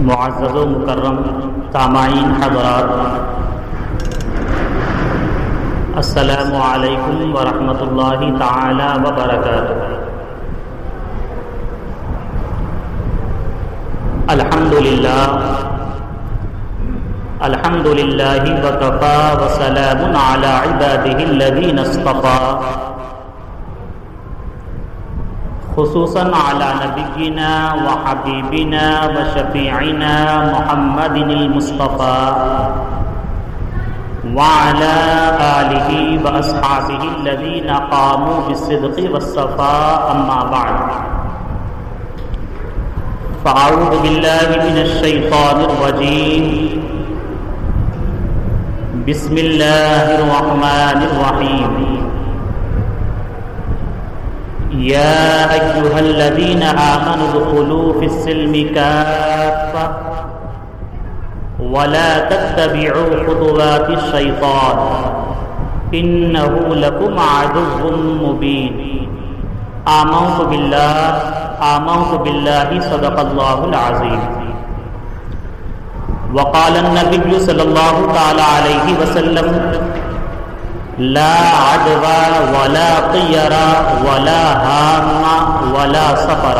معزز و مکرم سامعین حضرات، السلام علیکم ورحمۃ اللہ تعالی وبرکاتہ۔ الحمد للہ وکفی وسلام علی عبادہ الذین اصطفی، خصوصاً علی نبینا وحبیبنا وشفیعنا محمد المصطفى وعلى آلہ واصحابہ الذین قاموا بالصدق والصفاء، اما بعد فاعوذ باللہ من الشیطان الرجیم، بسم اللہ الرحمن الرحیم، یا ایہا الذین آمنوا ادخلوا فی السلم کافۃ ولا تتبعوا خطوات الشیطان انہ لکم عدو مبین۔ آمنت باللہ صدق اللہ العظیم۔ وقال النبی صلی اللہ تعالی علیہ وسلم، لا عدوى ولا طیر ولا ہام ولا سفر،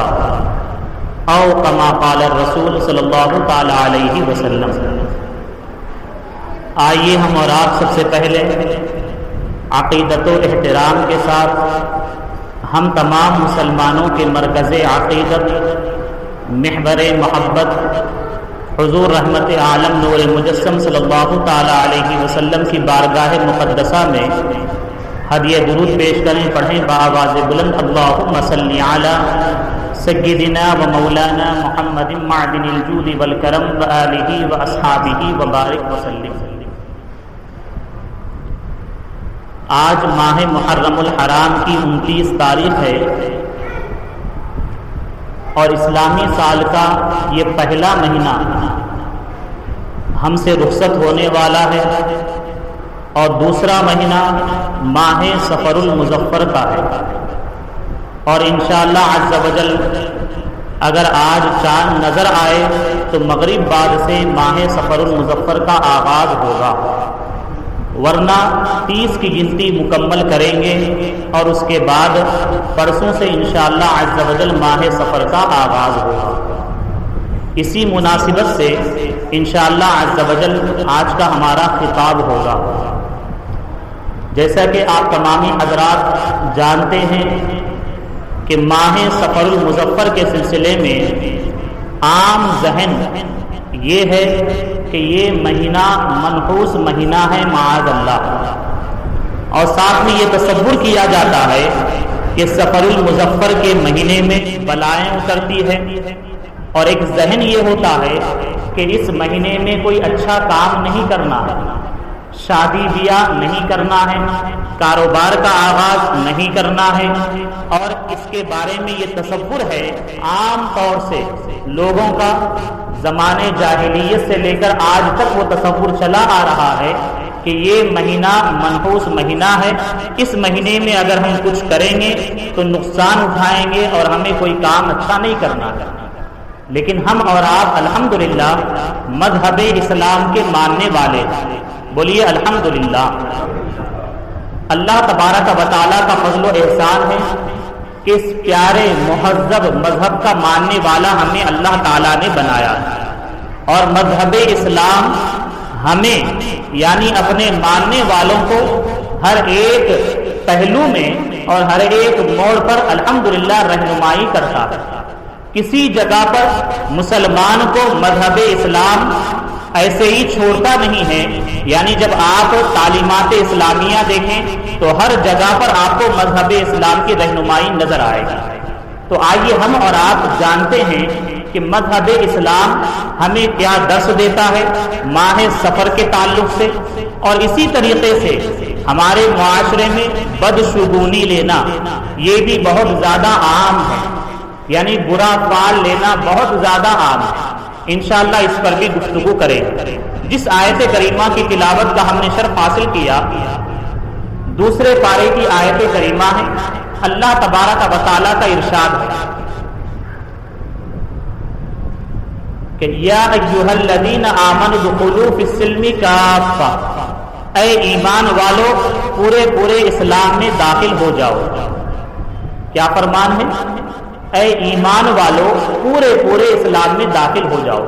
او کما قال الرسول صلی اللہ تعالی علیہ وسلم۔ آئیے ہم اور آپ سب سے پہلے عقیدت و احترام کے ساتھ ہم تمام مسلمانوں کے مرکز عقیدت، محور محبت حضور رحمت عالم نور مجسم صلی اللہ تعالی علیہ وسلم کی بارگاہ مقدسہ میں ہدیہ درود پیش کریں، پڑھیں بآواز بلند، اللہم صلی علی سیدنا و مولانا محمد معدن الجود والکرم وآلہ واصحابہ وبارک وسلم۔ آج ماہ محرم الحرام کی 29 تاریخ ہے اور اسلامی سال کا یہ پہلا مہینہ ہم سے رخصت ہونے والا ہے، اور دوسرا مہینہ ماہ صفر المظفر کا ہے، اور انشاءاللہ عز و جل اگر آج چاند نظر آئے تو مغرب بعد سے ماہ صفر المظفر کا آغاز ہوگا، ورنہ 30 کی گنتی مکمل کریں گے اور اس کے بعد پرسوں سے انشاءاللہ عز و جل ماہ صفر کا آغاز ہوگا۔ اسی مناسبت سے انشاءاللہ عز و جل آج کا ہمارا خطاب ہوگا۔ جیسا کہ آپ تمامی حضرات جانتے ہیں کہ ماہ صفر المظفر کے سلسلے میں عام ذہن یہ ہے کہ یہ مہینہ منحوس مہینہ ہے معاذ اللہ، اور ساتھ میں یہ تصور کیا جاتا ہے کہ صفر المظفر کے مہینے میں بلائیں اترتی ہے، اور ایک ذہن یہ ہوتا ہے کہ اس مہینے میں کوئی اچھا کام نہیں کرنا ہے، شادی بیاہ نہیں کرنا ہے، کاروبار کا آغاز نہیں کرنا ہے، اور اس کے بارے میں یہ تصور ہے عام طور سے لوگوں کا زمانے جاہلیت سے لے کر آج تک وہ تصور چلا آ رہا ہے کہ یہ مہینہ منحوس مہینہ ہے، اس مہینے میں اگر ہم کچھ کریں گے تو نقصان اٹھائیں گے اور ہمیں کوئی کام اچھا نہیں کرنا ہے۔ لیکن ہم اور آپ الحمدللہ مذہب اسلام کے ماننے والے، بولیے الحمدللہ۔ اللہ تبارک و تعالیٰ کا فضل و احسان ہے کہ اس پیارے مہذب مذہب کا ماننے والا ہمیں اللہ تعالیٰ نے بنایا، اور مذہب اسلام ہمیں یعنی اپنے ماننے والوں کو ہر ایک پہلو میں اور ہر ایک موڑ پر الحمدللہ رہنمائی کرتا ہے۔ کسی جگہ پر مسلمان کو مذہب اسلام ایسے ہی چھوڑتا نہیں ہے، یعنی جب آپ تعلیمات اسلامیہ دیکھیں تو ہر جگہ پر آپ کو مذہب اسلام کی رہنمائی نظر آئے گی۔ تو آئیے ہم اور آپ جانتے ہیں کہ مذہب اسلام ہمیں کیا درس دیتا ہے ماہ صفر کے تعلق سے، اور اسی طریقے سے ہمارے معاشرے میں بدشگونی لینا یہ بھی بہت زیادہ عام ہے، یعنی برا فعل لینا بہت زیادہ عام ہے۔ انشاءاللہ اس پر بھی گفتگو کریں۔ جس آیت کریمہ کی تلاوت کا ہم نے شرف حاصل کیا، دوسرے پارے کی آیت کریمہ ہے، اللہ تبارک و تعالیٰ کا ارشاد ہے، کہ یا ایھا الذین آمنوا ادخلوا فی السلم کافہ، اے ایمان والو پورے پورے اسلام میں داخل ہو جاؤ۔ کیا فرمان ہے؟ اے ایمان والو پورے پورے اسلام میں داخل ہو جاؤ۔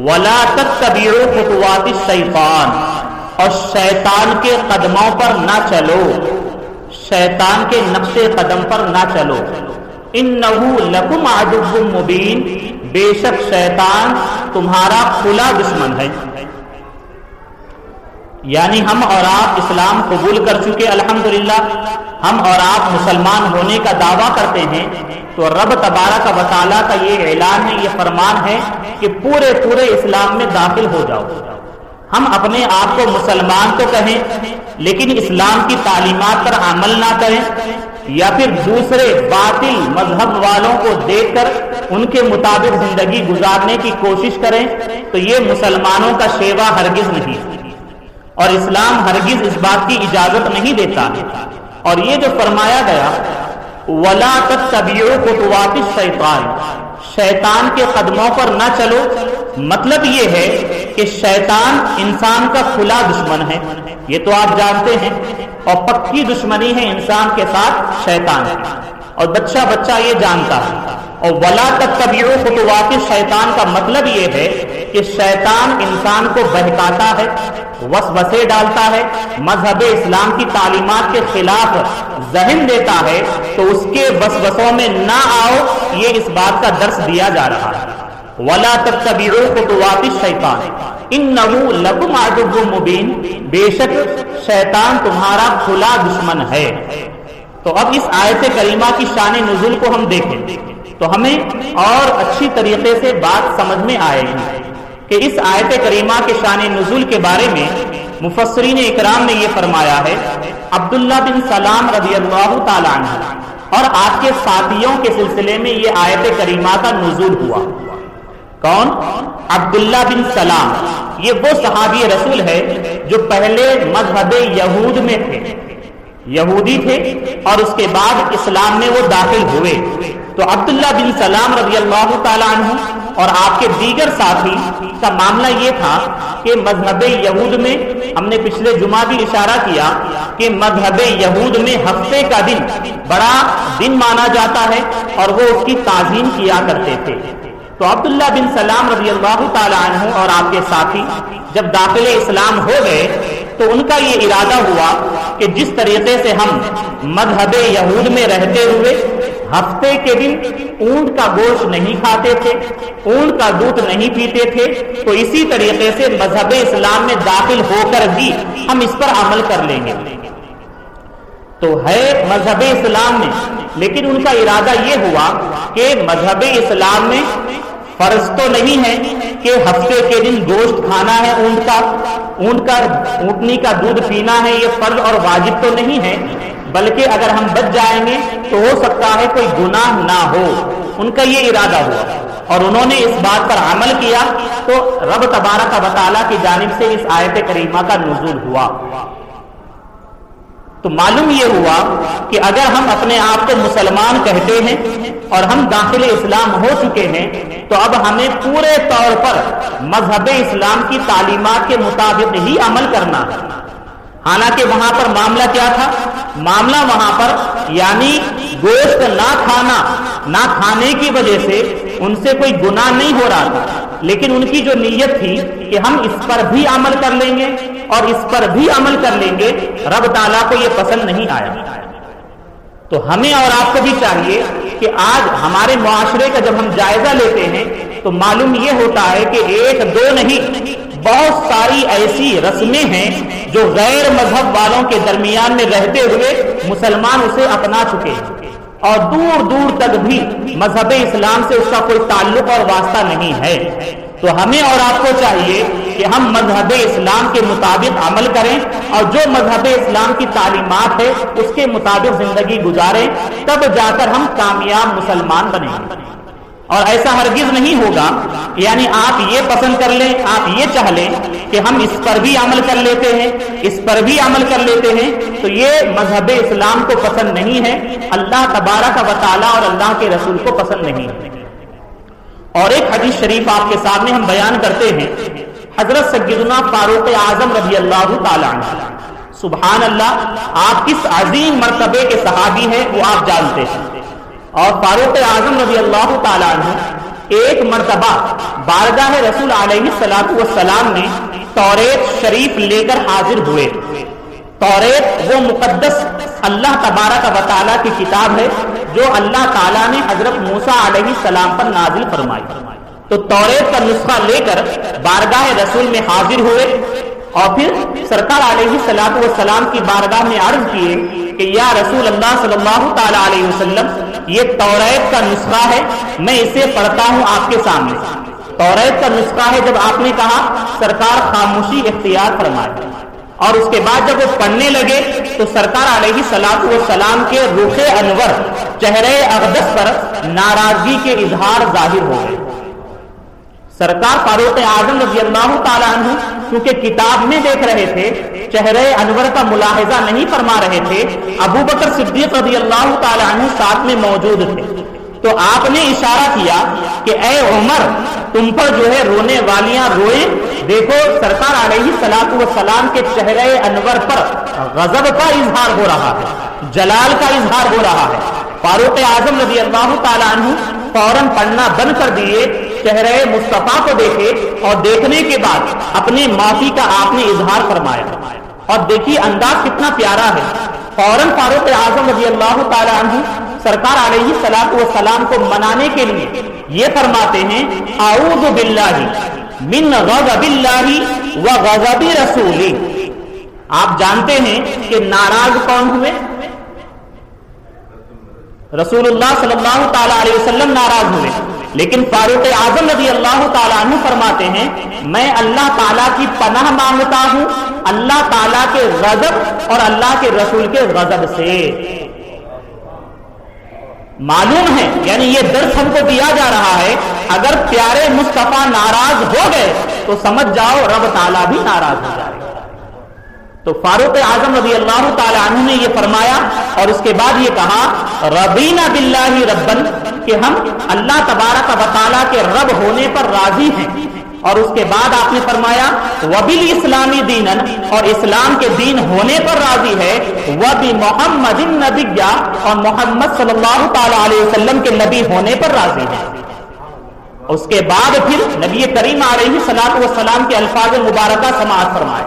ولا تتبعوا خطوات الشیطان، اور شیطان کے قدموں پر نہ چلو، شیطان کے نقش قدم پر نہ چلو۔ انہ لکم عدو مبین، بے شک شیطان تمہارا کھلا دشمن ہے۔ یعنی ہم اور آپ اسلام قبول کر چکے الحمدللہ، ہم اور آپ مسلمان ہونے کا دعویٰ کرتے ہیں، تو رب تبارک و تعالیٰ کا یہ اعلان ہے، یہ فرمان ہے کہ پورے پورے اسلام میں داخل ہو جاؤ۔ ہم اپنے آپ کو مسلمان تو کہیں لیکن اسلام کی تعلیمات پر عمل نہ کریں، یا پھر دوسرے باطل مذہب والوں کو دیکھ کر ان کے مطابق زندگی گزارنے کی کوشش کریں، تو یہ مسلمانوں کا شیوا ہرگز نہیں، اور اسلام ہرگز اس بات کی اجازت نہیں دیتا۔ اور یہ جو فرمایا گیا وَلَا تَتَّبِعُوا خُطُوَاتِ الشَّيْطَانِ، شیطان کے قدموں پر نہ چلو، مطلب یہ ہے کہ شیطان انسان کا کھلا دشمن ہے، یہ تو آپ جانتے ہیں، اور پکی دشمنی ہے انسان کے ساتھ شیطان کی، اور بچہ بچہ یہ جانتا ہے۔ اور وَلَا تَتَّبِعُوا خُطُوَاتِ الشَّيْطَانِ کا مطلب یہ ہے کہ شیطان انسان کو بہکاتا ہے، وسوسے ڈالتا ہے، مذہب اسلام کی تعلیمات کے خلاف ذہن دیتا ہے، تو اس کے وسوسوں میں نہ آؤ، یہ اس بات کا درس دیا جا رہا ہے۔ وَلَا تَتَّبِعُوا خُطُوَاتِ الشَّيْطَانِ إِنَّهُ لَكُمْ عَدُوٌّ مُّبِينٌ، بے شک شیطان تمہارا کھلا دشمن ہے۔ تو اب اس آیت کریمہ کی شان نزول کو ہم دیکھیں تو ہمیں اور اچھی طریقے سے بات سمجھ میں آئے گی کہ اس آیت کریمہ کے شان نزول کے بارے میں مفسرین اکرام نے یہ فرمایا ہے، عبداللہ بن سلام رضی اللہ تعالیٰ عنہ اور آپ کے ساتھیوں کے سلسلے میں یہ آیت کریمہ کا نزول ہوا۔ کون؟ عبداللہ بن سلام، یہ وہ صحابی رسول ہے جو پہلے مذہب یہود میں تھے، یہودی تھے، اور اس کے بعد اسلام میں وہ داخل ہوئے۔ تو عبداللہ بن سلام رضی اللہ تعالیٰ عنہ اور آپ کے دیگر ساتھی کا معاملہ یہ تھا کہ مذہب یہود میں، ہم نے پچھلے جمعہ بھی اشارہ کیا کہ مذہب یہود میں ہفتے کا دن بڑا دن مانا جاتا ہے اور وہ اس کی تعظیم کیا کرتے تھے۔ تو عبداللہ بن سلام رضی اللہ تعالیٰ عنہ اور آپ کے ساتھی جب داخل اسلام ہو گئے تو ان کا یہ ارادہ ہوا کہ جس طریقے سے ہم مذہب یہود میں رہتے ہوئے ہفتے کے دن اونٹ کا گوشت نہیں کھاتے تھے، اونٹ کا دودھ نہیں پیتے تھے، تو اسی طریقے سے مذہب اسلام میں داخل ہو کر بھی ہم اس پر عمل کر لیں گے۔ تو ہے مذہب اسلام میں، لیکن ان کا ارادہ یہ ہوا کہ مذہب اسلام میں فرض تو نہیں ہے کہ ہفتے کے دن گوشت کھانا ہے، اونٹنی کا دودھ پینا ہے، یہ فرض اور واجب تو نہیں ہے، بلکہ اگر ہم بچ جائیں گے تو ہو سکتا ہے کوئی گناہ نہ ہو۔ ان کا یہ ارادہ ہوا اور انہوں نے اس بات پر عمل کیا، تو رب تبارک و تعالیٰ کی جانب سے اس آیت کریمہ کا نزول ہوا۔ تو معلوم یہ ہوا کہ اگر ہم اپنے آپ کو مسلمان کہتے ہیں اور ہم داخل اسلام ہو چکے ہیں تو اب ہمیں پورے طور پر مذہب اسلام کی تعلیمات کے مطابق ہی عمل کرنا ہے۔ حالانکہ وہاں پر معاملہ کیا تھا؟ معاملہ وہاں پر یعنی گوشت نہ کھانے کی وجہ سے ان سے کوئی گناہ نہیں ہو رہا تھا، لیکن ان کی جو نیت تھی کہ ہم اس پر بھی عمل کر لیں گے اور اس پر بھی عمل کر لیں گے، رب تعالیٰ کو یہ پسند نہیں آیا۔ تو ہمیں اور آپ کو بھی چاہیے کہ آج ہمارے معاشرے کا جب ہم جائزہ لیتے ہیں تو معلوم یہ ہوتا ہے کہ ایک دو نہیں، بہت ساری ایسی رسمیں ہیں جو غیر مذہب والوں کے درمیان میں رہتے ہوئے مسلمان اسے اپنا چکے ہیں، اور دور دور تک بھی مذہب اسلام سے اس کا کوئی تعلق اور واسطہ نہیں ہے۔ تو ہمیں اور آپ کو چاہیے کہ ہم مذہب اسلام کے مطابق عمل کریں اور جو مذہب اسلام کی تعلیمات ہے اس کے مطابق زندگی گزاریں، تب جا کر ہم کامیاب مسلمان بنیں گے۔ اور ایسا ہرگز نہیں ہوگا یعنی آپ یہ پسند کر لیں، آپ یہ چاہ لیں کہ ہم اس پر بھی عمل کر لیتے ہیں، اس پر بھی عمل کر لیتے ہیں، تو یہ مذہب اسلام کو پسند نہیں ہے، اللہ تبارک و تعالیٰ اور اللہ کے رسول کو پسند نہیں ہے۔ اور ایک حدیث شریف آپ کے سامنے ہم بیان کرتے ہیں، حضرت سیدنا فاروق اعظم رضی اللہ تعالی عنہ، سبحان اللہ، آپ کس عظیم مرتبے کے صحابی ہیں وہ آپ جانتے ہیں، اور فاروق اعظم رضی اللہ تعالی عنہ ایک مرتبہ بارگاہ رسول علیہ الصلوۃ والسلام میں توریت شریف لے کر حاضر ہوئے۔ توریت وہ مقدس اللہ تبارک و تعالیٰ کی کتاب ہے جو اللہ تعالیٰ نے حضرت موسیٰ علیہ السلام پر نازل فرمائی۔ تو توریت کا نسخہ لے کر بارگاہ رسول میں حاضر ہوئے اور پھر سرکار علیہ الصلوۃ والسلام کی بارگاہ میں عرض کیے کہ یا رسول اللہ صلی اللہ تعالی علیہ وسلم، یہ توریت کا نسخہ ہے، میں اسے پڑھتا ہوں آپ کے سامنے۔ توریت کا نسخہ ہے، جب آپ نے کہا سرکار خاموشی اختیار فرمائے، اور اس کے بعد جب وہ پڑھنے لگے تو سرکار علیہ الصلوۃ والسلام کے رخ انور، چہرے اقدس پر ناراضگی کے اظہار ظاہر ہو گئے۔ سرکار فاروق اعظم رضی اللہ تعالیٰ عنہ کیونکہ کتاب میں دیکھ رہے تھے، چہرے انور کا ملاحظہ نہیں فرما رہے تھے، ابو بکر صدیق رضی اللہ تعالیٰ عنہ ساتھ میں موجود تھے، تو آپ نے اشارہ کیا کہ اے عمر، تم پر جو ہے رونے والیاں روئیں، دیکھو سرکار علیہ الصلوۃ والسلام کے چہرے انور پر غضب کا اظہار ہو رہا ہے، جلال کا اظہار ہو رہا ہے۔ فاروق اعظم رضی اللہ تعالیٰ عنہ فوراً پڑھنا بند کر دیے، چہرے مصطفیٰ کو دیکھے اور دیکھنے کے بعد اپنے معافی کا آپ نے اظہار فرمایا، اور دیکھیے انداز کتنا پیارا ہے۔ فوراً فاروق اعظم رضی اللہ تعالیٰ عنہ سرکار علیہ الصلوۃ والسلام کو منانے کے لیے یہ فرماتے ہیں، اعوذ باللہ من غضب اللہ و غضب رسولہ۔ آپ جانتے ہیں کہ ناراض کون ہوئے؟ رسول اللہ صلی اللہ تعالیٰ علیہ وسلم ناراض ہوئے، لیکن فاروق اعظم رضی اللہ تعالیٰ عنہ فرماتے ہیں، میں اللہ تعالیٰ کی پناہ مانگتا ہوں اللہ تعالیٰ کے غضب اور اللہ کے رسول کے غضب سے۔ معلوم ہے، یعنی یہ درس ہم کو دیا جا رہا ہے، اگر پیارے مصطفیٰ ناراض ہو گئے تو سمجھ جاؤ رب تعالیٰ بھی ناراض ہو جائے گا۔ تو فاروق اعظم رضی اللہ تعالی عنہ نے یہ فرمایا، اور اس کے بعد یہ کہا رضینا باللہ ربن، کہ ہم اللہ تبارک و تعالیٰ کے رب ہونے پر راضی ہیں، اور اس کے بعد آپ نے فرمایا وبالاسلامی دینا، اور اسلام کے دین ہونے پر راضی ہے، وبمحمد النبی، اور محمد صلی اللہ تعالی علیہ وسلم کے نبی ہونے پر راضی ہے۔ اس کے بعد پھر نبی کریم علیہ الصلوۃ والسلام کے الفاظ مبارکہ سماعت فرمائے۔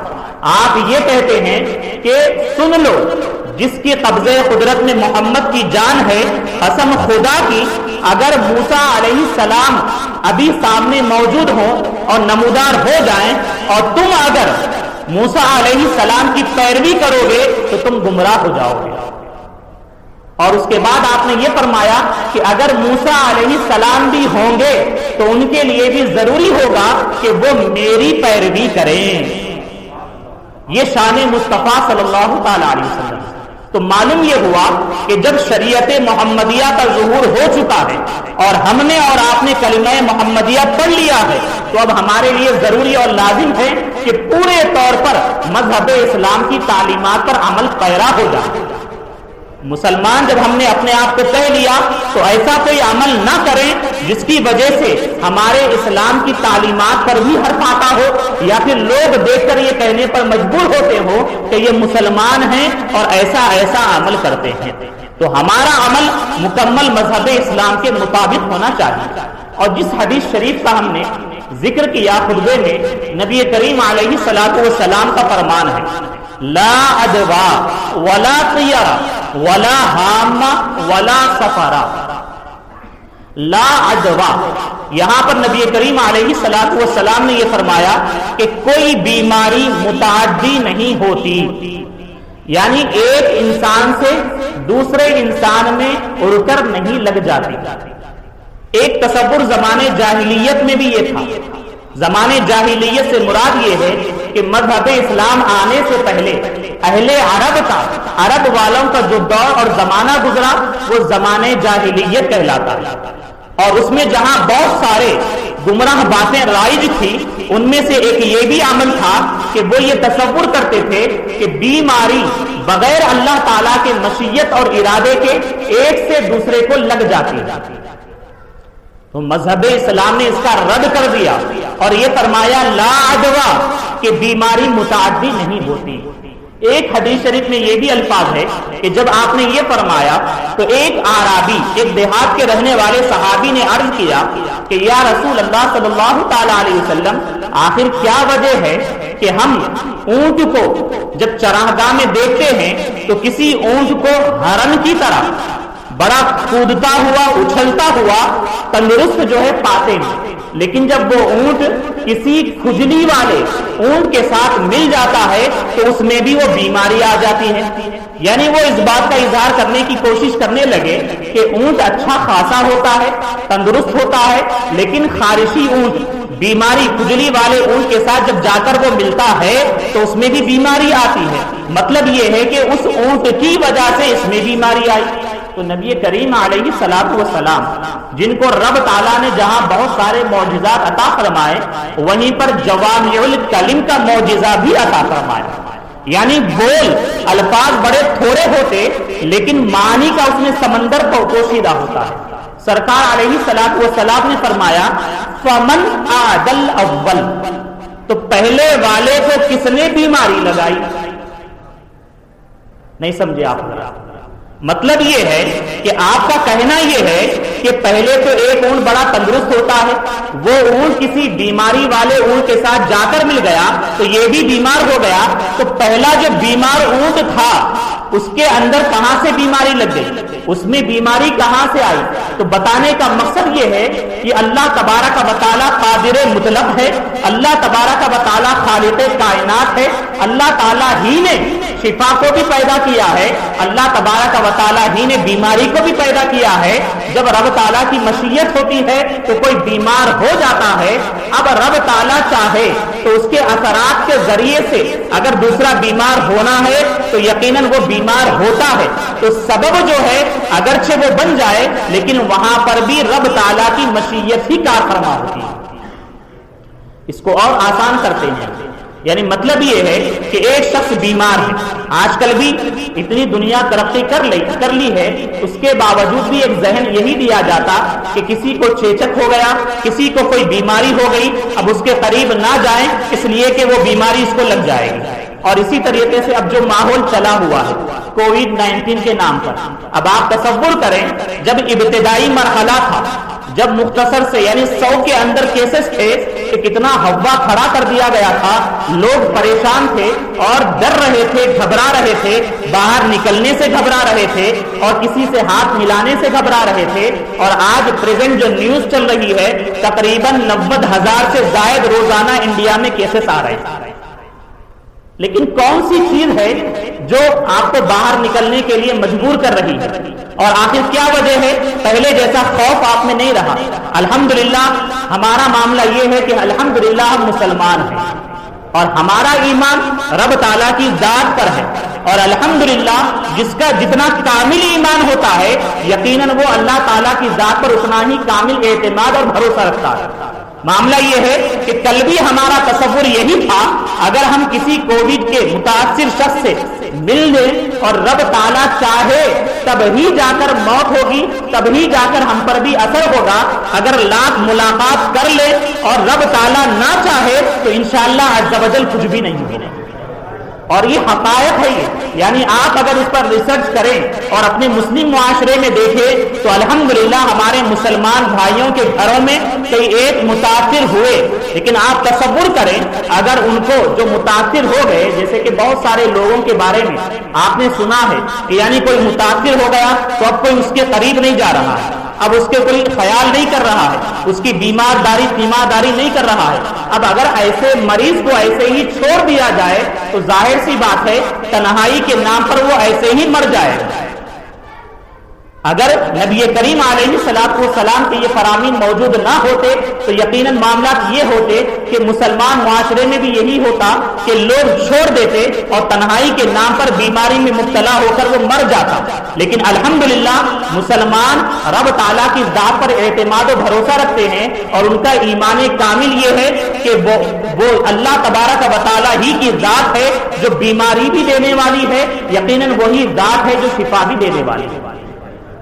آپ یہ کہتے ہیں کہ سن لو، جس کی قبضے قدرت میں محمد کی جان ہے، قسم خدا کی اگر موسیٰ علیہ السلام ابھی سامنے موجود ہوں اور نمودار ہو جائیں، اور تم اگر موسیٰ علیہ السلام کی پیروی کرو گے تو تم گمراہ ہو جاؤ گے۔ اور اس کے بعد آپ نے یہ فرمایا کہ اگر موسیٰ علیہ السلام بھی ہوں گے تو ان کے لیے بھی ضروری ہوگا کہ وہ میری پیروی کریں۔ یہ شان مصطفیٰ صلی اللہ تعالی علیہ وسلم۔ تو معلوم یہ ہوا کہ جب شریعت محمدیہ کا ظہور ہو چکا ہے اور ہم نے اور آپ نے کلمہ محمدیہ پڑھ لیا ہے، تو اب ہمارے لیے ضروری اور لازم ہے کہ پورے طور پر مذہب اسلام کی تعلیمات پر عمل پیرا ہو جائے۔ مسلمان جب ہم نے اپنے آپ کو کہہ لیا تو ایسا کوئی عمل نہ کریں جس کی وجہ سے ہمارے اسلام کی تعلیمات پر بھی حرف آتا ہو، یا پھر لوگ دیکھ کر یہ کہنے پر مجبور ہوتے ہو کہ یہ مسلمان ہیں اور ایسا ایسا عمل کرتے ہیں۔ تو ہمارا عمل مکمل مذہب اسلام کے مطابق ہونا چاہیے۔ اور جس حدیث شریف کا ہم نے ذکر کیا خطبے میں، نبی کریم علیہ الصلوۃ والسلام کا فرمان ہے، لا عدوا ولا طیرہ ولا حام ولا سفرا۔ لا عدوا، یہاں پر نبی کریم علیہ الصلوۃ والسلام نے یہ فرمایا کہ کوئی بیماری متعدی نہیں ہوتی، یعنی ایک انسان سے دوسرے انسان میں اڑ کر نہیں لگ جاتی۔ ایک تصور زمانے جاہلیت میں بھی یہ تھا۔ زمانے جاہلیت سے مراد یہ ہے کہ مذہب اسلام آنے سے پہلے اہل عرب کا، عرب والوں کا جو دور اور زمانہ گزرا وہ زمانے جاہلیت کہلاتا ہے، اور اس میں جہاں بہت سارے گمراہ باتیں رائج تھی، ان میں سے ایک یہ بھی عمل تھا کہ وہ یہ تصور کرتے تھے کہ بیماری بغیر اللہ تعالیٰ کے مشیت اور ارادے کے ایک سے دوسرے کو لگ جاتی ہے۔ تو مذہب اسلام نے اس کا رد کر دیا اور یہ فرمایا لا عدویٰ کہ بیماری متعدی نہیں ہوتی۔ ایک حدیث شریف میں یہ بھی الفاظ ہے کہ جب آپ نے یہ فرمایا تو ایک اعرابی، ایک دیہات کے رہنے والے صحابی نے عرض کیا کہ یا رسول اللہ صلی اللہ تعالی علیہ وسلم، آخر کیا وجہ ہے کہ ہم اونٹ کو جب چراگاہ میں دیکھتے ہیں تو کسی اونٹ کو ہرن کی طرح بڑا کودتا ہوا، اچھلتا ہوا، تندرست جو ہے پاتے ہیں، لیکن جب وہ اونٹ کسی کھجلی والے اونٹ کے ساتھ مل جاتا ہے تو اس میں بھی وہ بیماری آ جاتی ہے۔ یعنی وہ اس بات کا اظہار کرنے کی کوشش کرنے لگے کہ اونٹ اچھا خاصا ہوتا ہے، تندرست ہوتا ہے، لیکن خارشی اونٹ، بیماری کھجلی والے اونٹ کے ساتھ جب جا کر وہ ملتا ہے تو اس میں بھی بیماری آتی ہے۔ مطلب یہ ہے کہ اس اونٹ کی وجہ سے اس میں بیماری آئی۔ تو نبی کریم علیہ الصلوۃ والسلام جن کو رب تعالیٰ نے جہاں بہت سارے معجزات عطا فرمائے وہیں پر جوامع الکلم کا معجزہ بھی عطا فرمایا، یعنی بول الفاظ بڑے تھوڑے ہوتے لیکن معنی کا اس میں سمندر پوشیدہ ہوتا ہے۔ سرکار علیہ الصلوۃ والسلام نے فرمایا فمن عاد الاول، تو پہلے والے کو کس نے بیماری لگائی؟ نہیں سمجھے آپ؟ مطلب یہ ہے کہ آپ کا کہنا یہ ہے کہ پہلے تو ایک اونٹ بڑا تندرست ہوتا ہے، وہ اونٹ کسی بیماری والے اونٹ کے ساتھ جا کر مل گیا تو یہ بھی بیمار ہو گیا، تو پہلا جو بیمار اونٹ تھا اس کے اندر کہاں سے بیماری لگ گئی، اس میں بیماری کہاں سے آئی؟ تو بتانے کا مقصد یہ ہے کہ اللہ تبارک و تعالیٰ قادر مطلق ہے، اللہ تبارک و تعالیٰ خالق کائنات ہے، اللہ تعالیٰ ہی نے شفا کو بھی پیدا کیا ہے، اللہ تبارک و تعالیٰ ہی نے بیماری کو بھی پیدا کیا ہے۔ جب رب تعالیٰ کی مشیت ہوتی ہے تو کوئی بیمار ہو جاتا ہے، اب رب تعالیٰ چاہے تو اس کے اثرات کے ذریعے سے اگر دوسرا بیمار ہونا ہے تو یقیناً وہ بیمار ہوتا ہے، تو سبب جو ہے اگرچہ وہ بن جائے لیکن وہاں پر بھی رب تعالیٰ کی مشیت ہی کار فرما ہوتی ہے۔ اس کو اور آسان کرتے ہیں، یعنی مطلب یہ ہے کہ ایک شخص بیمار ہے، آج کل بھی اتنی دنیا ترقی کر لی ہے، اس کے باوجود بھی ایک ذہن یہی دیا جاتا کہ کسی کو چیچک ہو گیا، کسی کو کوئی بیماری ہو گئی، اب اس کے قریب نہ جائیں اس لیے کہ وہ بیماری اس کو لگ جائے گی۔ اور اسی طریقے سے اب جو ماحول چلا ہوا ہے کووڈ-19 کے نام پر، اب آپ تصور کریں جب ابتدائی مرحلہ تھا، جب مختصر سے یعنی 100 کے اندر کیسز تھے کہ کتنا ہوا کھڑا کر دیا گیا تھا، لوگ پریشان تھے اور ڈر رہے تھے، گھبرا رہے تھے، باہر نکلنے سے گھبرا رہے تھے اور کسی سے ہاتھ ملانے سے گھبرا رہے تھے۔ اور آج پریزنٹ جو نیوز چل رہی ہے تقریباً 90,000 سے زائد روزانہ انڈیا میں کیسز آ رہے ہیں۔ لیکن کون سی چیز ہے جو آپ کو باہر نکلنے کے لیے مجبور کر رہی ہے؟ اور آخر کیا وجہ ہے؟ پہلے جیسا خوف آپ میں نہیں رہا۔ الحمدللہ ہمارا معاملہ یہ ہے کہ الحمدللہ ہم مسلمان ہیں اور ہمارا ایمان رب تعالیٰ کی ذات پر ہے، اور الحمدللہ جس کا جتنا کامل ایمان ہوتا ہے یقیناً وہ اللہ تعالیٰ کی ذات پر اتنا ہی کامل اعتماد اور بھروسہ رکھتا ہے۔ معاملہ یہ ہے کہ کل بھی ہمارا تصور یہی تھا اگر ہم کسی کووڈ کے متاثر شخص سے مل لیں اور رب تعالیٰ چاہے تب ہی جا کر موت ہوگی، تب ہی جا کر ہم پر بھی اثر ہوگا، اگر لاکھ ملاقات کر لے اور رب تعالیٰ نہ چاہے تو انشاءاللہ عز و جل کچھ بھی نہیں ہوگا۔ اور یہ حقائق ہے، یعنی آپ اگر اس پر ریسرچ کریں اور اپنے مسلم معاشرے میں دیکھیں تو الحمدللہ ہمارے مسلمان بھائیوں کے گھروں میں کئی ایک متاثر ہوئے، لیکن آپ تصور کریں اگر ان کو جو متاثر ہو گئے، جیسے کہ بہت سارے لوگوں کے بارے میں آپ نے سنا ہے کہ یعنی کوئی متاثر ہو گیا تو اب کوئی اس کے قریب نہیں جا رہا ہے، اب اس کے کوئی خیال نہیں کر رہا ہے، اس کی بیمارداری نہیں کر رہا ہے۔ اب اگر ایسے مریض کو ایسے ہی چھوڑ دیا جائے تو ظاہر سی بات ہے تنہائی کے نام پر وہ ایسے ہی مر جائے گا۔ اگر نبی کریم علیہ الصلوۃ والسلام کے یہ فرامین موجود نہ ہوتے تو یقیناً معاملات یہ ہوتے کہ مسلمان معاشرے میں بھی یہی ہوتا کہ لوگ چھوڑ دیتے اور تنہائی کے نام پر بیماری میں مبتلا ہو کر وہ مر جاتا۔ لیکن الحمدللہ مسلمان رب تعالیٰ کی ذات پر اعتماد و بھروسہ رکھتے ہیں اور ان کا ایمان کامل یہ ہے کہ وہ اللہ تبارک و تعالیٰ ہی کی ذات ہے جو بیماری بھی دینے والی ہے، یقیناً وہی ذات ہے جو شفا بھی دینے والی ہے۔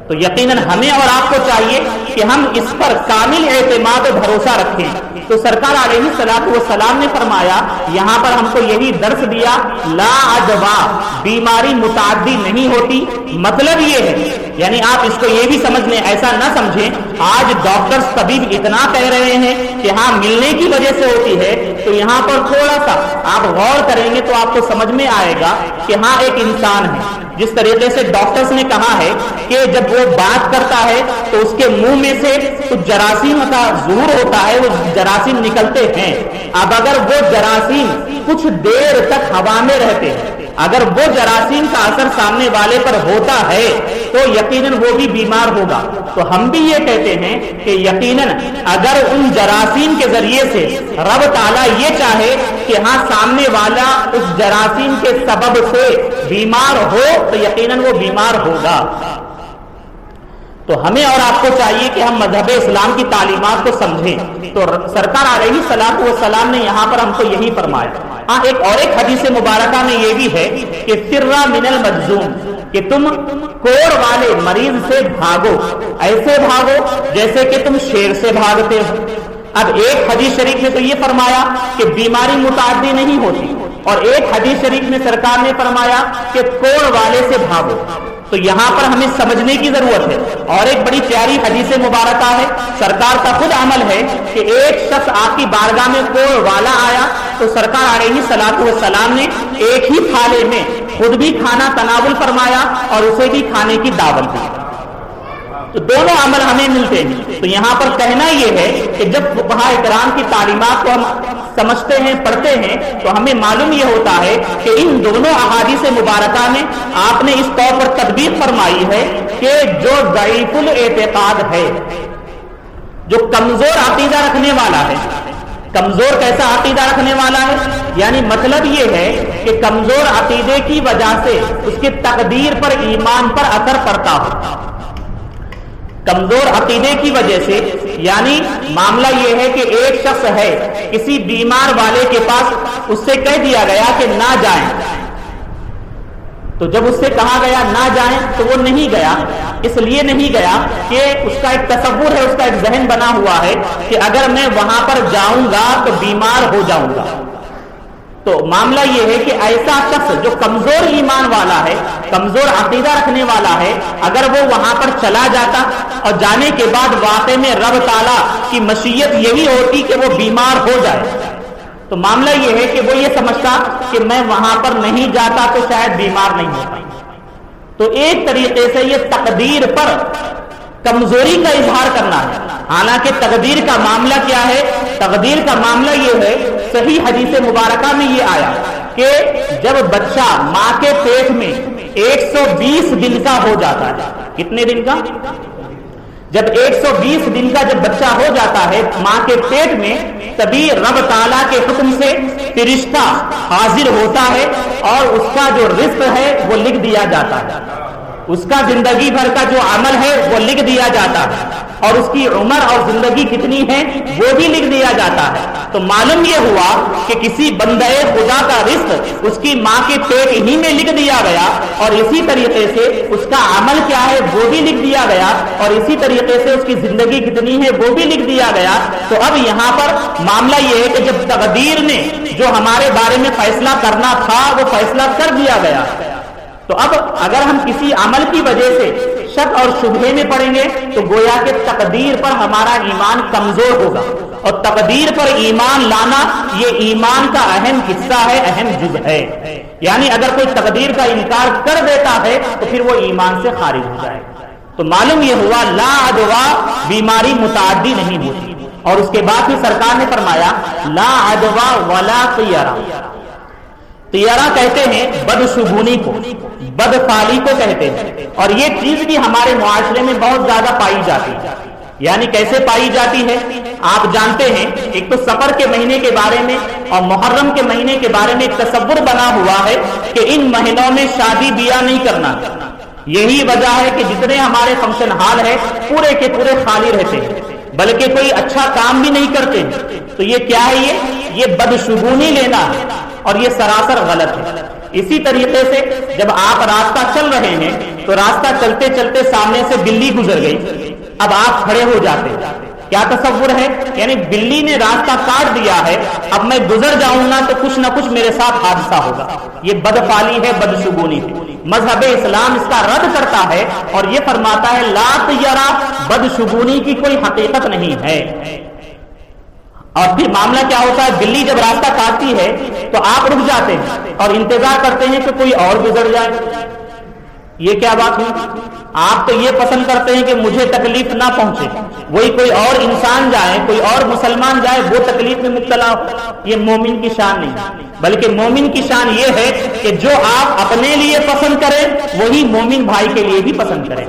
تو یقیناً ہمیں اور آپ کو چاہیے کہ ہم اس پر کامل اعتماد و بھروسہ رکھیں۔ تو سرکار علیہ الصلوۃ والسلام نے فرمایا، یہاں پر ہم کو یہی درس دیا، لا عدوا، بیماری متعدی نہیں ہوتی۔ مطلب یہ ہے، یعنی آپ اس کو یہ بھی سمجھ لیں، ایسا نہ سمجھیں آج ڈاکٹرز طبیب اتنا کہہ رہے ہیں کہ ہاں ملنے کی وجہ سے ہوتی ہے، تو یہاں پر تھوڑا سا آپ غور کریں گے تو آپ کو سمجھ میں آئے گا کہ ہاں ایک انسان ہے، جس طریقے سے ڈاکٹرز نے کہا ہے کہ جب وہ بات کرتا ہے تو اس کے منہ میں سے کچھ جراثیم کا ظہور ہوتا ہے، وہ جراثیم نکلتے ہیں۔ اب اگر وہ جراثیم کچھ دیر تک ہوا میں رہتے ہیں، اگر وہ جراثیم کا اثر سامنے والے پر ہوتا ہے تو یقیناً وہ بھی بیمار ہوگا۔ تو ہم بھی یہ کہتے ہیں کہ یقیناً اگر ان جراثیم کے ذریعے سے رب تعالیٰ یہ چاہے کہ ہاں سامنے والا اس جراثیم کے سبب سے بیمار ہو تو یقیناً وہ بیمار ہوگا۔ تو ہمیں اور آپ کو چاہیے کہ ہم مذہب اسلام کی تعلیمات کو سمجھیں۔ تو سرکار علیہ الصلوۃ والسلام نے یہاں پر ہم کو یہی فرمایا۔ ہاں ایک حدیث مبارکہ میں یہ بھی ہے کہ فرّا من المجذوم، کہ تم کوڑ والے مریض سے بھاگو، ایسے بھاگو جیسے کہ تم شیر سے بھاگتے ہو۔ اب ایک حدیث شریف میں تو یہ فرمایا کہ بیماری متعدی نہیں ہوتی، اور ایک حدیث شریف میں سرکار نے فرمایا کہ کوڑ والے سے بھاگو۔ تو یہاں پر ہمیں سمجھنے کی ضرورت ہے۔ اور ایک بڑی پیاری حدیث مبارکہ ہے، سرکار کا خود عمل ہے کہ ایک شخص آپ کی بارگاہ میں کوڑ والا آیا تو سرکار علیہ الصلوۃ والسلام نے ایک ہی تھالے میں خود بھی کھانا تناول فرمایا اور اسے بھی کھانے کی دعوت دی۔ تو دونوں عمل ہمیں ملتے ہیں۔ تو یہاں پر کہنا یہ ہے کہ جب فقہاء کرام کی تعلیمات کو ہم سمجھتے ہیں، پڑھتے ہیں، تو ہمیں معلوم یہ ہوتا ہے کہ ان دونوں احادیث مبارکہ میں آپ نے اس طور پر تطبیق فرمائی ہے کہ جو ضعیف الاعتقاد ہے، جو کمزور عقیدہ رکھنے والا ہے، کمزور کیسا عقیدہ رکھنے والا ہے؟ یعنی مطلب یہ ہے کہ کمزور عقیدے کی وجہ سے اس کی تقدیر پر، ایمان پر اثر پڑتا ہو۔ کمزور عقیدے کی وجہ سے، یعنی معاملہ یہ ہے کہ ایک شخص ہے، کسی بیمار والے کے پاس اس سے کہہ دیا گیا کہ نہ جائیں، تو جب اس سے کہا گیا نہ جائیں تو وہ نہیں گیا۔ اس لیے نہیں گیا کہ اس کا ایک تصور ہے، اس کا ایک ذہن بنا ہوا ہے کہ اگر میں وہاں پر جاؤں گا تو بیمار ہو جاؤں گا۔ تو معاملہ یہ ہے کہ ایسا شخص جو کمزور ایمان والا ہے، کمزور عقیدہ رکھنے والا ہے، اگر وہ وہاں پر چلا جاتا اور جانے کے بعد واقع میں رب تعالیٰ کی مشیت یہی ہوتی کہ وہ بیمار ہو جائے، تو معاملہ یہ ہے کہ وہ یہ سمجھتا کہ میں وہاں پر نہیں جاتا تو شاید بیمار نہیں ہوتا۔ تو ایک طریقے سے یہ تقدیر پر کمزوری کا اظہار کرنا ہے، حالانکہ تقدیر کا معاملہ کیا ہے؟ تقدیر کا معاملہ یہ ہے، صحیح حدیث مبارکہ میں یہ آیا کہ جب بچہ ماں کے پیٹ میں 120 دن کا ہو جاتا ہے، کتنے دن کا؟ جب 120 دن کا جب بچہ ہو جاتا ہے ماں کے پیٹ میں، تبھی رب تعالیٰ کے حکم سے فرشتہ حاضر ہوتا ہے اور اس کا جو رزق ہے وہ لکھ دیا جاتا ہے، اس کا زندگی بھر کا جو عمل ہے وہ لکھ دیا جاتا ہے، اور اس کی عمر اور زندگی کتنی ہے وہ بھی لکھ دیا جاتا ہے۔ تو معلوم یہ ہوا کہ کسی بندے خدا کا رزق اس کی ماں کے پیٹ ہی میں لکھ دیا گیا، اور اسی طریقے سے اس کا عمل کیا ہے وہ بھی لکھ دیا گیا، اور اسی طریقے سے اس کی زندگی کتنی ہے وہ بھی لکھ دیا گیا۔ تو اب یہاں پر معاملہ یہ ہے کہ جب تقدیر نے جو ہمارے بارے میں فیصلہ کرنا تھا وہ فیصلہ کر دیا گیا، تو اب اگر ہم کسی عمل کی وجہ سے شک اور شبہے میں پڑیں گے تو گویا کہ تقدیر پر ہمارا ایمان کمزور ہوگا، اور تقدیر پر ایمان لانا یہ ایمان کا اہم حصہ ہے، اہم جز ہے۔ یعنی اگر کوئی تقدیر کا انکار کر دیتا ہے تو پھر وہ ایمان سے خارج ہو جائے۔ تو معلوم یہ ہوا لا عدوا، بیماری متعدی نہیں ہوتی۔ اور اس کے بعد پھر سرکار نے فرمایا لا عدوا ولا طیرہ۔ طیرہ کہتے ہیں بدشگونی کو، بدفعلی کو کہتے ہیں، اور یہ چیز بھی ہمارے معاشرے میں بہت زیادہ پائی جاتی ہے۔ یعنی کیسے پائی جاتی ہے؟ آپ جانتے ہیں ایک تو سفر کے مہینے کے بارے میں اور محرم کے مہینے کے بارے میں ایک تصور بنا ہوا ہے کہ ان مہینوں میں شادی بیاہ نہیں کرنا۔ یہی وجہ ہے کہ جتنے ہمارے فنکشن ہال ہے پورے کے پورے خالی رہتے ہیں، بلکہ کوئی اچھا کام بھی نہیں کرتے ہیں۔ تو یہ کیا ہے؟ یہ بدشگونی لینا ہے، اور یہ سراسر غلط ہے۔ اسی طریقے سے جب آپ راستہ چل رہے ہیں تو راستہ چلتے چلتے سامنے سے بلی گزر گئی، اب آپ کھڑے ہو جاتے، کیا تصور ہے؟ یعنی بلی نے راستہ کاٹ دیا ہے، اب میں گزر جاؤں گا تو کچھ نہ کچھ میرے ساتھ حادثہ ہوگا۔ یہ بدفعلی ہے، بدشگونی ہے۔ مذہب اسلام اس کا رد کرتا ہے اور یہ فرماتا ہے لا طیرہ، بدشگونی کی کوئی حقیقت نہیں ہے۔ اور پھر معاملہ کیا ہوتا ہے؟ بلی جب راستہ کاٹتی ہے تو آپ رک جاتے ہیں اور انتظار کرتے ہیں کہ کوئی اور گزر جائے۔ یہ کیا بات ہوئی؟ آپ تو یہ پسند کرتے ہیں کہ مجھے تکلیف نہ پہنچے، وہی کوئی اور انسان جائے، کوئی اور مسلمان جائے، وہ تکلیف میں مبتلا ہو۔ یہ مومن کی شان نہیں، بلکہ مومن کی شان یہ ہے کہ جو آپ اپنے لیے پسند کریں وہی مومن بھائی کے لیے بھی پسند کریں۔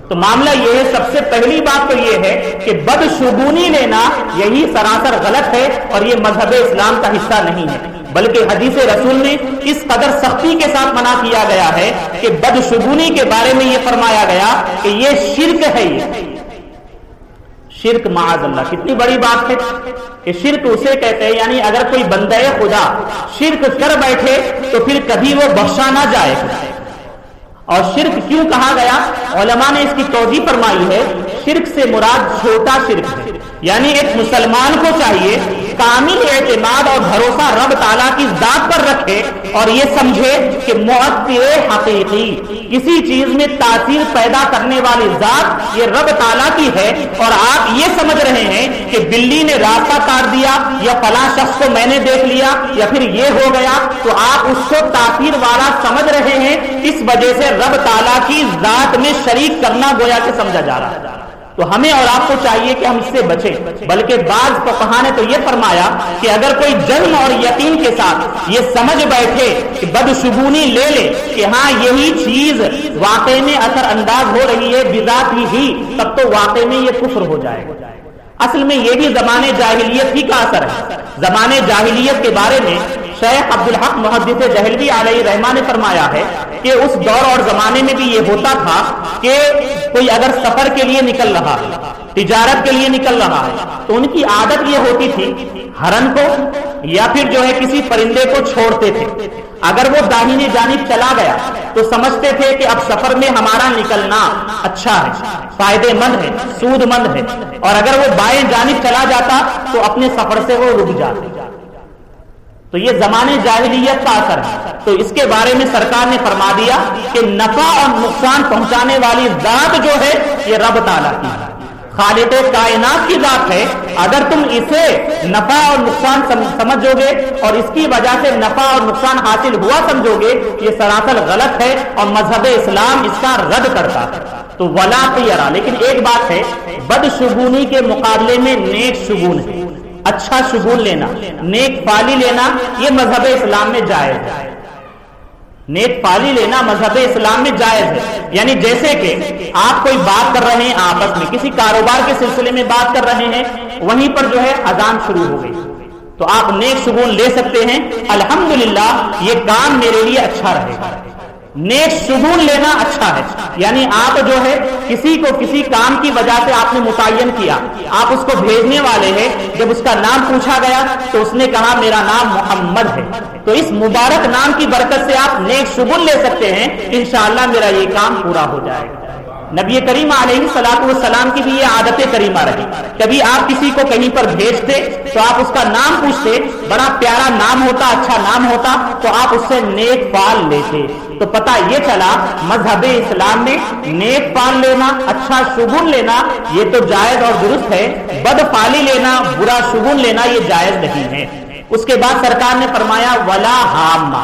تو معاملہ یہ ہے، سب سے پہلی بات تو یہ ہے کہ بدشگونی لینا یہی سراسر غلط ہے اور یہ مذہب اسلام کا حصہ نہیں ہے، بلکہ حدیث رسول میں اس قدر سختی کے ساتھ منع کیا گیا ہے کہ بدشگونی کے بارے میں یہ فرمایا گیا کہ یہ شرک ہے۔ یہ شرک معاذ اللہ، کتنی بڑی بات ہے کہ شرک اسے کہتے ہیں، یعنی اگر کوئی بندہ خدا شرک کر بیٹھے تو پھر کبھی وہ بخشا نہ جائے۔ اور شرک کیوں کہا گیا؟ علماء نے اس کی توضیح فرمائی ہے، شرک سے مراد چھوٹا شرک ہے، یعنی ایک مسلمان کو چاہیے کامل اعتماد اور بھروسہ رب تعالیٰ کی ذات پر رکھے اور یہ سمجھے کہ مؤثر حقیقی کسی چیز میں تاثیر پیدا کرنے والی ذات یہ رب تعالیٰ کی ہے، اور آپ یہ سمجھ رہے ہیں کہ بلی نے راستہ کاٹ دیا یا فلاں شخص کو میں نے دیکھ لیا یا پھر یہ ہو گیا تو آپ اس کو تاثیر والا سمجھ رہے ہیں، اس وجہ سے رب تعالیٰ کی ذات میں شریک کرنا گویا کہ سمجھا جا رہا ہے۔ تو ہمیں اور آپ کو چاہیے کہ ہم اس سے بچیں، بلکہ بعض فقہا نے تو یہ فرمایا کہ اگر کوئی جزم اور یقین کے ساتھ یہ سمجھ بیٹھے کہ بدشگونی لے لے کہ ہاں یہی چیز واقع میں اثر انداز ہو رہی ہے بذات ہی، تب تو واقع میں یہ کفر ہو جائے گا۔ اصل میں یہ بھی زمانے جاہلیت ہی کا اثر ہے۔ زمانے جاہلیت کے بارے میں شیخ عبدالحق محدث دہلوی علیہ رحمہ نے فرمایا ہے کہ اس دور اور زمانے میں بھی یہ ہوتا تھا کہ کوئی اگر سفر کے لیے نکل رہا ہے، تجارت کے لیے نکل رہا ہے، تو ان کی عادت یہ ہوتی تھی ہرن کو یا پھر جو ہے کسی پرندے کو چھوڑتے تھے۔ اگر وہ داہنی جانب چلا گیا تو سمجھتے تھے کہ اب سفر میں ہمارا نکلنا اچھا ہے، فائدے مند ہے، سود مند ہے، اور اگر وہ بائیں جانب چلا جاتا تو اپنے سفر سے وہ رک جاتے۔ تو یہ زمانے جاہلیت کا اثر ہے۔ تو اس کے بارے میں سرکار نے فرما دیا کہ نفع اور نقصان پہنچانے والی ذات جو ہے یہ رب تعالیٰ کی ہے، خالق کائنات کی ذات ہے۔ اگر تم اسے نفع اور نقصان سمجھو گے اور اس کی وجہ سے نفع اور نقصان حاصل ہوا سمجھو گے، یہ سراسر غلط ہے اور مذہب اسلام اس کا رد کرتا ہے۔ تو ولا طیرہ، لیکن ایک بات ہے، بدشگونی کے مقابلے میں نیک شگون ہے، اچھا شگون لینا، نیک فالی لینا، یہ مذہب اسلام میں جائز ہے۔ نیک فالی لینا مذہب اسلام میں جائز ہے، یعنی جیسے کہ آپ کوئی بات کر رہے ہیں آپس میں، کسی کاروبار کے سلسلے میں بات کر رہے ہیں، وہیں پر جو ہے اذان شروع ہو گئی تو آپ نیک شگون لے سکتے ہیں، الحمدللہ یہ کام میرے لیے اچھا رہے گا۔ نیک شگون لینا اچھا ہے، یعنی آپ جو ہے کسی کو کسی کام کی وجہ سے آپ نے متعین کیا، آپ اس کو بھیجنے والے ہیں، جب اس کا نام پوچھا گیا تو اس نے کہا میرا نام محمد ہے، تو اس مبارک نام کی برکت سے آپ نیک شگون لے سکتے ہیں، انشاءاللہ میرا یہ کام پورا ہو جائے گا۔ نبی کریم علیہ الصلوۃ والسلام کی بھی یہ عادت کریمہ رہی، کبھی آپ کسی کو کہیں پر بھیجتے تو آپ اس کا نام پوچھتے، بڑا پیارا نام ہوتا، اچھا نام ہوتا تو آپ اس سے نیک فال لیتے، تو پتہ یہ چلا مذہب اسلام میں نیک فال لینا، اچھا شگون لینا یہ تو جائز اور درست ہے، بد فالی لینا، برا شگون لینا یہ جائز نہیں ہے۔ اس کے بعد سرکار نے فرمایا ولا حامہ،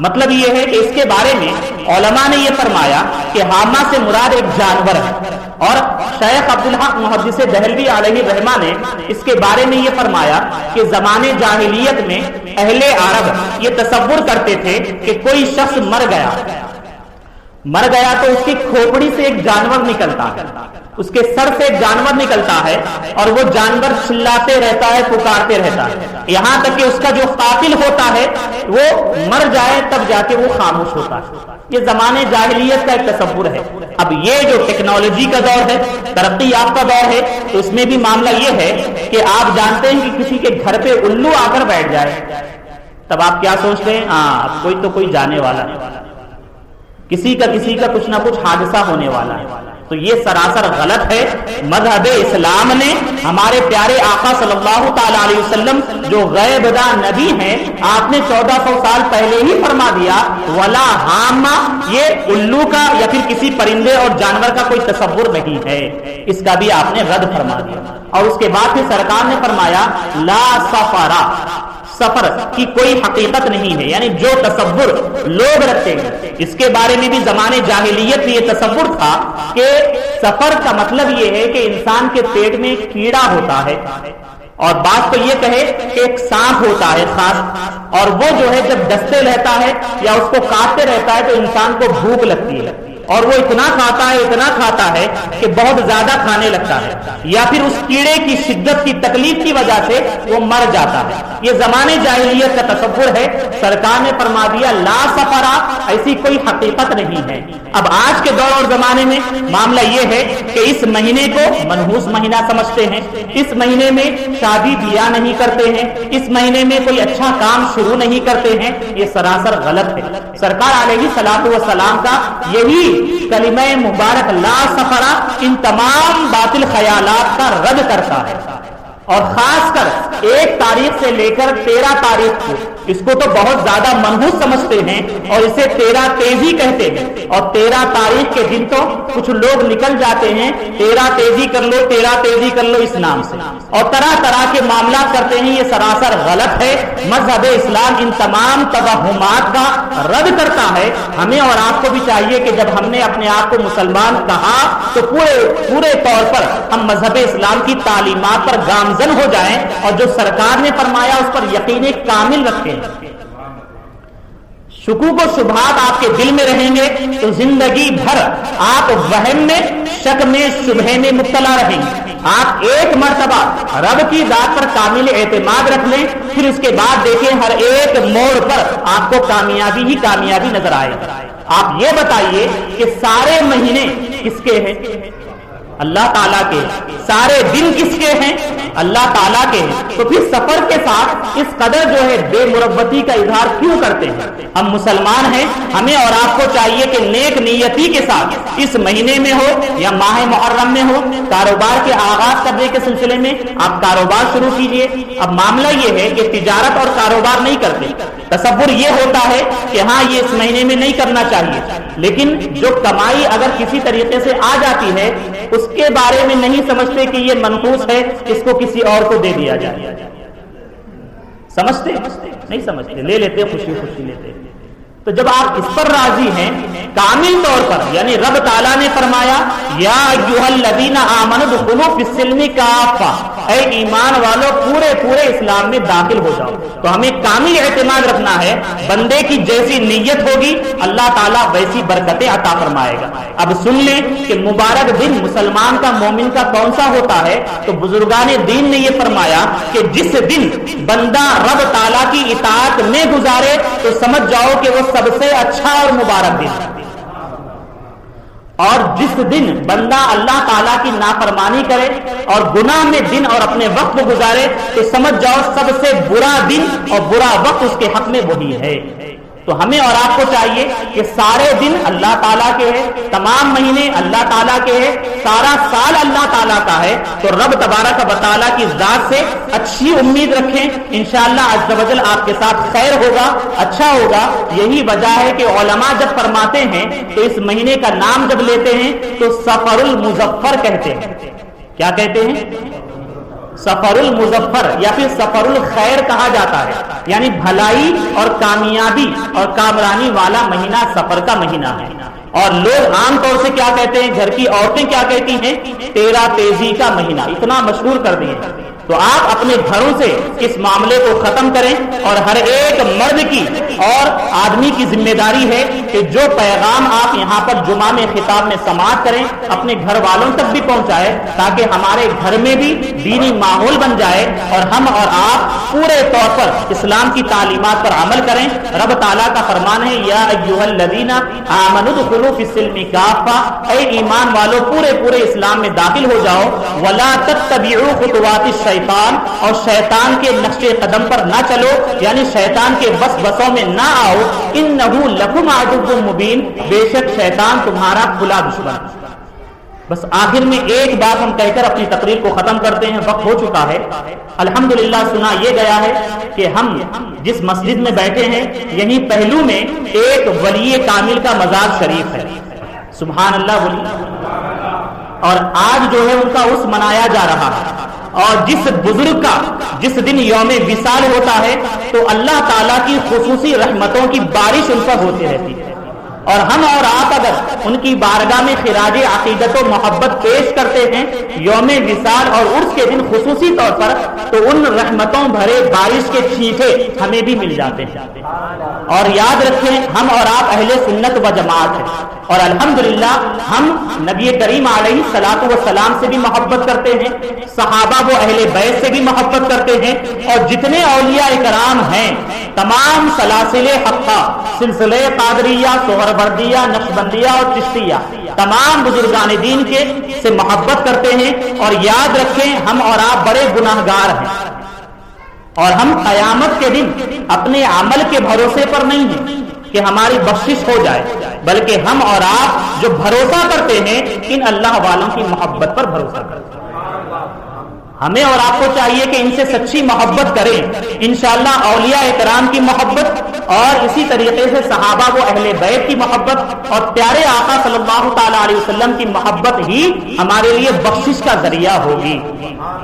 مطلب یہ ہے کہ اس کے بارے میں علماء نے یہ فرمایا کہ حامہ سے مراد ایک جانور ہے، اور شیخ عبدالحق محدث دہلوی علیہ رحمہ نے اس کے بارے میں یہ فرمایا کہ زمانے جاہلیت میں اہل عرب یہ تصور کرتے تھے کہ کوئی شخص مر گیا تو اس کی کھوپڑی سے ایک جانور نکلتا ہے، اس کے سر سے ایک جانور نکلتا ہے اور وہ جانور چلاتے رہتا ہے، پکارتے رہتا ہے، یہاں تک کہ اس کا جو قاتل ہوتا ہے وہ مر جائے تب جا کے وہ خاموش ہوتا ہے۔ یہ زمانے جاہلیت کا ایک تصور ہے۔ اب یہ جو ٹیکنالوجی کا دور ہے، ترقی یافتہ دور ہے، تو اس میں بھی معاملہ یہ ہے کہ آپ جانتے ہیں کہ کسی کے گھر پہ الو آ کر بیٹھ جائے، تب آپ کیا سوچتے ہیں؟ کوئی تو کوئی جانے والا، کسی کا کچھ نہ کچھ حادثہ ہونے والا ہے. تو یہ سراسر غلط ہے. مذہب اسلام نے ہمارے پیارے آقا صلی اللہ تعالی علیہ وسلم جو غیب داں نبی ہیں، آپ نے 1400 سال پہلے ہی فرما دیا ولا ہامہ، یہ الو کا یا پھر کسی پرندے اور جانور کا کوئی تصور نہیں ہے. اس کا بھی آپ نے رد فرما دیا. اور اس کے بعد پھر سرکار نے فرمایا لا سفرا، سفر کی کوئی حقیقت نہیں ہے. یعنی جو تصور لوگ رکھتے ہیں، اس کے بارے میں بھی زمانے جاہلیت میں یہ تصور تھا کہ سفر کا مطلب یہ ہے کہ انسان کے پیٹ میں ایک کیڑا ہوتا ہے، اور بات تو یہ کہے کہ ایک سانپ ہوتا ہے خاص، اور وہ جو ہے جب ڈستے رہتا ہے یا اس کو کاٹتے رہتا ہے تو انسان کو بھوک لگتی ہے، اور وہ اتنا کھاتا ہے کہ بہت زیادہ کھانے لگتا ہے، یا پھر اس کیڑے کی شدت کی تکلیف کی وجہ سے وہ مر جاتا ہے. یہ زمانے جاہلیت کا تصور ہے. سرکار نے فرما دیا لا سفرا، ایسی کوئی حقیقت نہیں ہے. اب آج کے دور اور زمانے میں معاملہ یہ ہے کہ اس مہینے کو منحوس مہینہ سمجھتے ہیں، اس مہینے میں شادی بیاہ نہیں کرتے ہیں، اس مہینے میں کوئی اچھا کام شروع نہیں کرتے ہیں. یہ سراسر غلط ہے. سرکار علیہ الصلوۃ والسلام کا یہی کلمہ مبارک لا سفرا ان تمام باطل خیالات کا رد کرتا ہے. اور خاص کر 1 تاریخ سے لے کر 13 تاریخ کو، اس کو تو بہت زیادہ منحوس سمجھتے ہیں اور اسے 13 تیزی کہتے ہیں. اور 13 تاریخ کے دن تو کچھ لوگ نکل جاتے ہیں 13 تیزی کر لو 13 تیزی کر لو اس نام سے، اور طرح طرح کے معاملات کرتے ہیں. یہ سراسر غلط ہے. مذہب اسلام ان تمام توہمات کا رد کرتا ہے. ہمیں اور آپ کو بھی چاہیے کہ جب ہم نے اپنے آپ کو مسلمان کہا تو پورے طور پر ہم مذہب اسلام کی تعلیمات پر گامزن ہو جائیں، اور جو سرکار نے فرمایا اس پر یقین کامل رکھیں. شکوک و شبہات آپ کے دل میں رہیں گے تو زندگی بھر آپ وہم میں، شک میں، شبہے میں مبتلا رہیں گے. آپ ایک مرتبہ رب کی ذات پر کامل اعتماد رکھ لیں، پھر اس کے بعد دیکھیں ہر ایک موڑ پر آپ کو کامیابی ہی کامیابی نظر آئے. آپ یہ بتائیے کہ سارے مہینے کس کے ہیں؟ اللہ تعالیٰ کے. سارے دن کس کے ہیں؟ اللہ تعالیٰ کے ہیں. تو پھر سفر کے ساتھ اس قدر جو ہے بے مربتی کا اظہار کیوں کرتے ہیں؟ ہم مسلمان ہیں. ہمیں اور آپ کو چاہیے کہ نیک نیتی کے ساتھ اس مہینے میں ہو یا ماہ محرم میں ہو، کاروبار کے آغاز کرنے کے سلسلے میں آپ کاروبار شروع کیجئے. اب معاملہ یہ ہے کہ تجارت اور کاروبار نہیں کرتے. تصور یہ ہوتا ہے کہ ہاں یہ اس مہینے میں نہیں کرنا چاہیے، لیکن جو کمائی اگر کسی طریقے سے آ جاتی ہے اس کے بارے میں نہیں سمجھتے کہ یہ منحوس ہے، اس کو کسی اور کو دے دیا جائے. سمجھتے نہیں سمجھتے، لے لیتے خوشی خوشی لیتے. تو جب آپ اس پر راضی ہیں کامل طور پر، یعنی رب تعالیٰ نے فرمایا یا ایھا الذین آمنوا ادخلوا فی السلم کافہ، اے ایمان والو پورے اسلام میں داخل ہو جاؤ. تو ہمیں کامل اعتماد رکھنا ہے. بندے کی جیسی نیت ہوگی اللہ تعالیٰ ویسی برکتیں عطا فرمائے گا. اب سن لیں کہ مبارک دن مسلمان کا، مومن کا کون سا ہوتا ہے؟ تو بزرگان دین نے یہ فرمایا کہ جس دن بندہ رب تعالیٰ کی اطاعت میں گزارے تو سمجھ جاؤ کہ وہ سب سے اچھا اور مبارک دن. اور جس دن بندہ اللہ تعالیٰ کی نافرمانی کرے اور گناہ میں دن اور اپنے وقت کو گزارے تو سمجھ جاؤ سب سے برا دن اور برا وقت اس کے حق میں وہی ہے. تو ہمیں اور آپ کو چاہیے کہ سارے دن اللہ تعالیٰ کے ہیں، تمام مہینے اللہ تعالیٰ کے ہیں، سارا سال اللہ تعالیٰ کا ہے. تو رب تبارک و تعالیٰ کی ذات سے اچھی امید رکھیں. انشاءاللہ عز و جل آپ کے ساتھ خیر ہوگا، اچھا ہوگا. یہی وجہ ہے کہ علماء جب فرماتے ہیں تو اس مہینے کا نام جب لیتے ہیں تو سفر المظفر کہتے ہیں. کیا کہتے ہیں؟ سفر المظفر یا پھر سفر الخیر کہا جاتا ہے. یعنی بھلائی اور کامیابی اور کامرانی والا مہینہ سفر کا مہینہ ہے. اور لوگ عام طور سے کیا کہتے ہیں، گھر کی عورتیں کیا کہتی ہیں؟ 13 تیزی کا مہینہ. اتنا مشہور کر دیے. تو آپ اپنے گھروں سے اس معاملے کو ختم کریں. اور ہر ایک مرد کی اور آدمی کی ذمہ داری ہے کہ جو پیغام آپ یہاں پر جمعہ میں خطاب میں سماعت کریں اپنے گھر والوں تک بھی پہنچائے، تاکہ ہمارے گھر میں بھی دینی ماحول بن جائے اور ہم اور آپ پورے طور پر اسلام کی تعلیمات پر عمل کریں. رب تعالیٰ کا فرمان ہے یا ایھا الذین آمنوا ادخلوا فی السلم کافہ، اے ایمان والو پورے اسلام میں داخل ہو جاؤ. ولا تتبعوا خطوات الشیطان، شیطان، اور شیطان کے نقش قدم پر نہ چلو، یعنی شیطان کے وسوسوں میں نہ آؤ. انہ لکم عدو مبین، بے شک شیطان تمہارا کھلا دشمن. بس آخر میں ایک بات ہم کہہ کر اپنی تقریر کو ختم کرتے ہیں، وقت ہو چکا ہے. الحمدللہ سنا یہ گیا ہے کہ ہم جس مسجد میں بیٹھے ہیں یہیں پہلو میں ایک ولی کامل کا مزار شریف ہے. سبحان اللہ بولی. اور آج جو ہے ان کا عرس منایا جا رہا ہے، اور جس بزرگ کا جس دن یوم وصال ہوتا ہے تو اللہ تعالیٰ کی خصوصی رحمتوں کی بارش ان پر ہوتی رہتی ہے. اور ہم اور آپ اگر ان کی بارگاہ میں خراج عقیدت و محبت پیش کرتے ہیں یوم وصال اور عرس کے دن خصوصی طور پر، تو ان رحمتوں بھرے بارش کے چھینٹے ہمیں بھی مل جاتے ہیں. اور یاد رکھیں ہم اور آپ اہل سنت و جماعت ہیں، اور الحمدللہ ہم نبی کریم علیہ الصلوۃ والسلام سے بھی محبت کرتے ہیں، صحابہ و اہل بیت سے بھی محبت کرتے ہیں، اور جتنے اولیاء کرام ہیں تمام سلاسل حقہ، سلسلہ قادریہ، سہروردیہ، نقشبندیہ اور چشتیہ، تمام بزرگان دین کے سے محبت کرتے ہیں. اور یاد رکھیں ہم اور آپ بڑے گناہگار ہیں، اور ہم قیامت کے دن اپنے عمل کے بھروسے پر نہیں ہیں کہ ہماری بخشش ہو جائے، بلکہ ہم اور آپ جو بھروسہ کرتے ہیں ان اللہ والوں کی محبت پر بھروسہ کرتے ہیں. ہمیں اور آپ کو چاہیے کہ ان سے سچی محبت کریں. انشاءاللہ اولیاء کرام کی محبت اور اسی طریقے سے صحابہ و اہل بیت کی محبت اور پیارے آقا صلی اللہ تعالی علیہ وسلم کی محبت ہی ہمارے لیے بخشش کا ذریعہ ہوگی.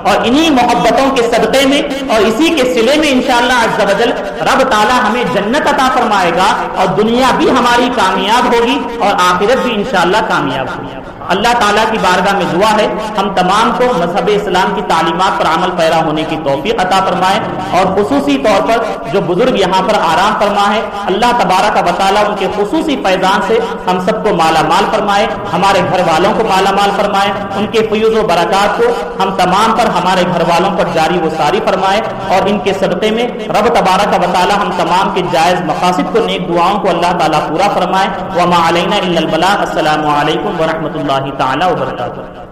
اور انہی محبتوں کے صدقے میں اور اسی کے صلے میں انشاءاللہ عز و جل رب تعالی ہمیں جنت عطا فرمائے گا، اور دنیا بھی ہماری کامیاب ہوگی اور آخرت بھی انشاءاللہ کامیاب ہوگی. اللہ تعالیٰ کی بارگاہ میں دعا ہے ہم تمام کو مذہب اسلام کی تعلیمات پر عمل پیرا ہونے کی توفیق عطا فرمائے، اور خصوصی طور پر جو بزرگ یہاں پر آرام فرما ہے اللہ تبارک و تعالیٰ ان کے خصوصی فیضان سے ہم سب کو مالا مال فرمائے، ہمارے گھر والوں کو مالا مال فرمائے، ان کے فیوز و برکات کو ہم تمام پر ہمارے گھر والوں پر جاری و ساری فرمائے، اور ان کے صدقے میں رب تبارک و تعالیٰ ہم تمام کے جائز مقاصد کو، نیک دعاؤں کو اللہ تعالیٰ پورا فرمائے. وما علینا الا البلاغ. السلام علیکم ورحمۃ اللہ تعالی وبرکاتہ.